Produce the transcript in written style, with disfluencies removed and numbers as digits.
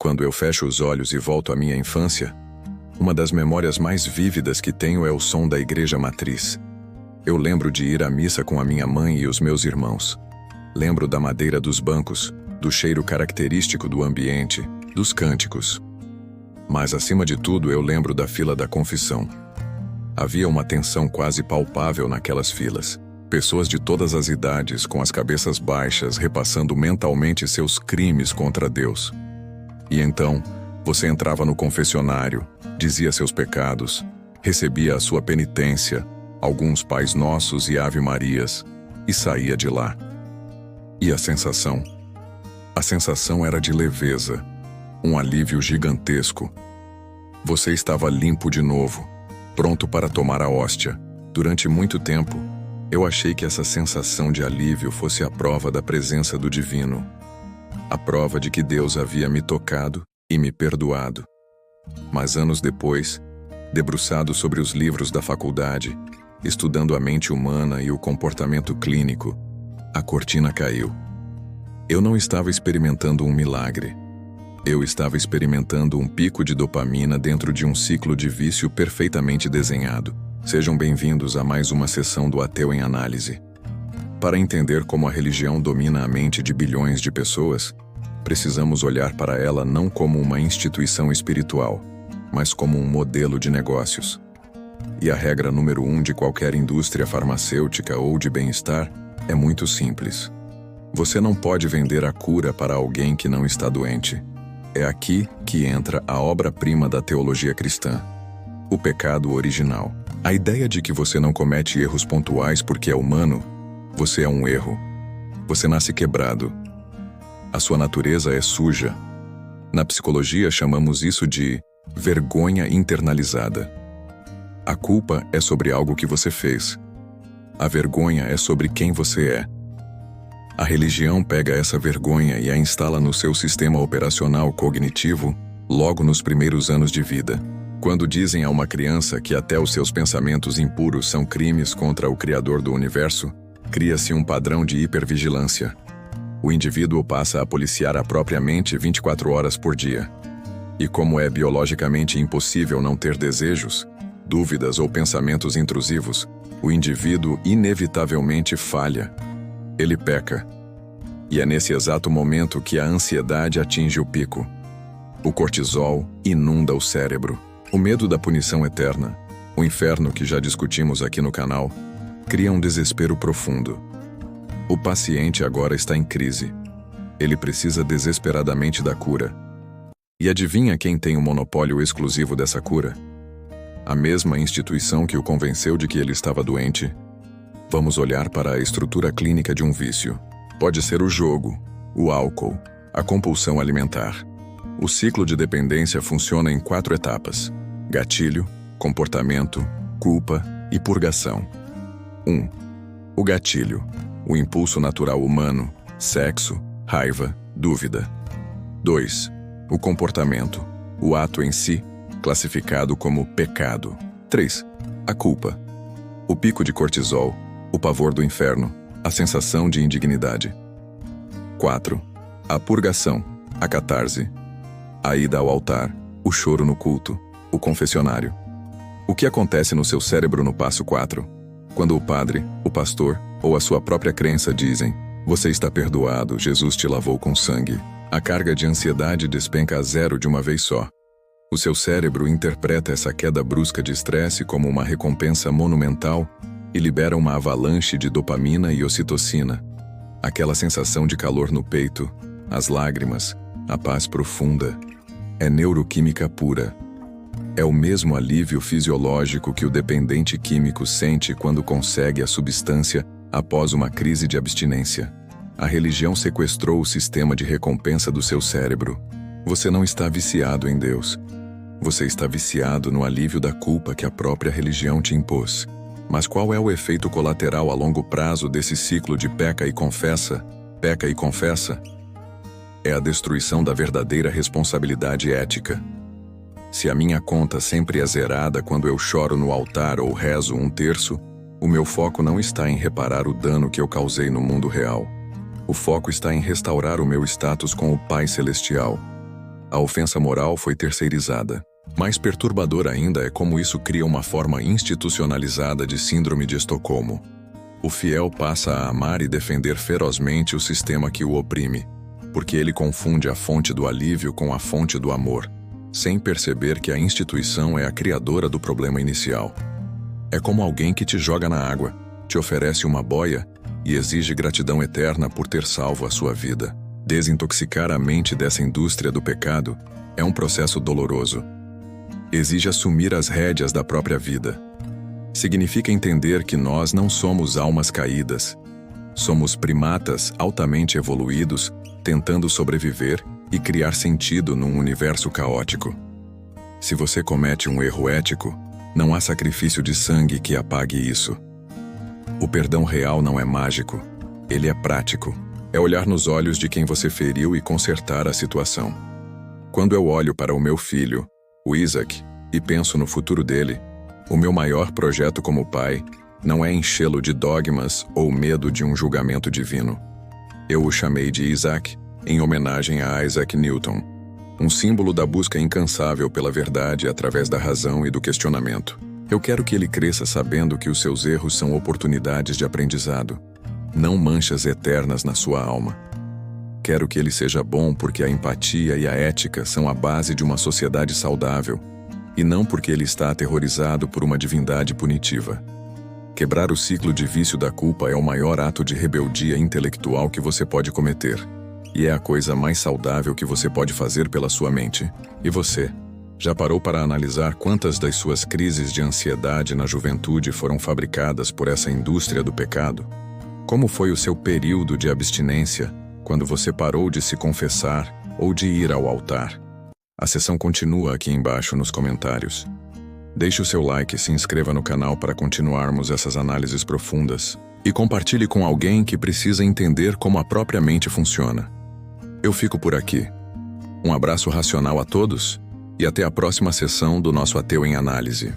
Quando eu fecho os olhos e volto à minha infância, uma das memórias mais vívidas que tenho é o som da igreja matriz. Eu lembro de ir à missa com a minha mãe e os meus irmãos. Lembro da madeira dos bancos, do cheiro característico do ambiente, dos cânticos. Mas, acima de tudo, eu lembro da fila da confissão. Havia uma tensão quase palpável naquelas filas. Pessoas de todas as idades, com as cabeças baixas, repassando mentalmente seus crimes contra Deus. E então, você entrava no confessionário, dizia seus pecados, recebia a sua penitência, alguns Pais Nossos e Ave Marias, e saía de lá. E a sensação? A sensação era de leveza, um alívio gigantesco. Você estava limpo de novo, pronto para tomar a hóstia. Durante muito tempo, eu achei que essa sensação de alívio fosse a prova da presença do divino. A prova de que Deus havia me tocado e me perdoado. Mas anos depois, debruçado sobre os livros da faculdade, estudando a mente humana e o comportamento clínico, a cortina caiu. Eu não estava experimentando um milagre. Eu estava experimentando um pico de dopamina dentro de um ciclo de vício perfeitamente desenhado. Sejam bem-vindos a mais uma sessão do Ateu em Análise. Para entender como a religião domina a mente de bilhões de pessoas, precisamos olhar para ela não como uma instituição espiritual, mas como um modelo de negócios. E a regra número 1 de qualquer indústria farmacêutica ou de bem-estar é muito simples. Você não pode vender a cura para alguém que não está doente. É aqui que entra a obra-prima da teologia cristã: o pecado original. A ideia de que você não comete erros pontuais porque é humano. Você é um erro. Você nasce quebrado. A sua natureza é suja. Na psicologia chamamos isso de vergonha internalizada. A culpa é sobre algo que você fez. A vergonha é sobre quem você é. A religião pega essa vergonha e a instala no seu sistema operacional cognitivo logo nos primeiros anos de vida. Quando dizem a uma criança que até os seus pensamentos impuros são crimes contra o Criador do Universo, cria-se um padrão de hipervigilância. O indivíduo passa a policiar a própria mente 24 horas por dia. E como é biologicamente impossível não ter desejos, dúvidas ou pensamentos intrusivos, o indivíduo inevitavelmente falha. Ele peca. E é nesse exato momento que a ansiedade atinge o pico. O cortisol inunda o cérebro. O medo da punição eterna, o inferno que já discutimos aqui no canal, cria um desespero profundo. O paciente agora está em crise. Ele precisa desesperadamente da cura. E adivinha quem tem o monopólio exclusivo dessa cura? A mesma instituição que o convenceu de que ele estava doente. Vamos olhar para a estrutura clínica de um vício. Pode ser o jogo, o álcool, a compulsão alimentar. O ciclo de dependência funciona em 4 etapas: gatilho, comportamento, culpa e purgação. 1. O gatilho, o impulso natural humano, sexo, raiva, dúvida. 2. O comportamento, o ato em si, classificado como pecado. 3. A culpa, o pico de cortisol, o pavor do inferno, a sensação de indignidade. 4. A purgação, a catarse, a ida ao altar, o choro no culto, o confessionário. O que acontece no seu cérebro no passo 4? Quando o padre, o pastor ou a sua própria crença dizem: você está perdoado, Jesus te lavou com sangue. A carga de ansiedade despenca a zero de uma vez só. O seu cérebro interpreta essa queda brusca de estresse como uma recompensa monumental e libera uma avalanche de dopamina e ocitocina. Aquela sensação de calor no peito, as lágrimas, a paz profunda. É neuroquímica pura. É o mesmo alívio fisiológico que o dependente químico sente quando consegue a substância após uma crise de abstinência. A religião sequestrou o sistema de recompensa do seu cérebro. Você não está viciado em Deus. Você está viciado no alívio da culpa que a própria religião te impôs. Mas qual é o efeito colateral a longo prazo desse ciclo de peca e confessa? Peca e confessa? É a destruição da verdadeira responsabilidade ética. Se a minha conta sempre é zerada quando eu choro no altar ou rezo 1/3, o meu foco não está em reparar o dano que eu causei no mundo real. O foco está em restaurar o meu status com o Pai Celestial. A ofensa moral foi terceirizada. Mais perturbador ainda é como isso cria uma forma institucionalizada de síndrome de Estocolmo. O fiel passa a amar e defender ferozmente o sistema que o oprime, porque ele confunde a fonte do alívio com a fonte do amor, sem perceber que a instituição é a criadora do problema inicial. É como alguém que te joga na água, te oferece uma boia e exige gratidão eterna por ter salvo a sua vida. Desintoxicar a mente dessa indústria do pecado é um processo doloroso. Exige assumir as rédeas da própria vida. Significa entender que nós não somos almas caídas. Somos primatas altamente evoluídos, tentando sobreviver e criar sentido num universo caótico. Se você comete um erro ético, não há sacrifício de sangue que apague isso. O perdão real não é mágico, ele é prático. É olhar nos olhos de quem você feriu e consertar a situação. Quando eu olho para o meu filho, o Isaac, e penso no futuro dele, o meu maior projeto como pai não é enchê-lo de dogmas ou medo de um julgamento divino. Eu o chamei de Isaac, em homenagem a Isaac Newton, um símbolo da busca incansável pela verdade através da razão e do questionamento. Eu quero que ele cresça sabendo que os seus erros são oportunidades de aprendizado, não manchas eternas na sua alma. Quero que ele seja bom porque a empatia e a ética são a base de uma sociedade saudável, e não porque ele está aterrorizado por uma divindade punitiva. Quebrar o ciclo de vício da culpa é o maior ato de rebeldia intelectual que você pode cometer, e é a coisa mais saudável que você pode fazer pela sua mente. E você? Já parou para analisar quantas das suas crises de ansiedade na juventude foram fabricadas por essa indústria do pecado? Como foi o seu período de abstinência, quando você parou de se confessar ou de ir ao altar? A sessão continua aqui embaixo nos comentários. Deixe o seu like e se inscreva no canal para continuarmos essas análises profundas. E compartilhe com alguém que precisa entender como a própria mente funciona. Eu fico por aqui. Um abraço racional a todos e até a próxima sessão do nosso Ateu em Análise.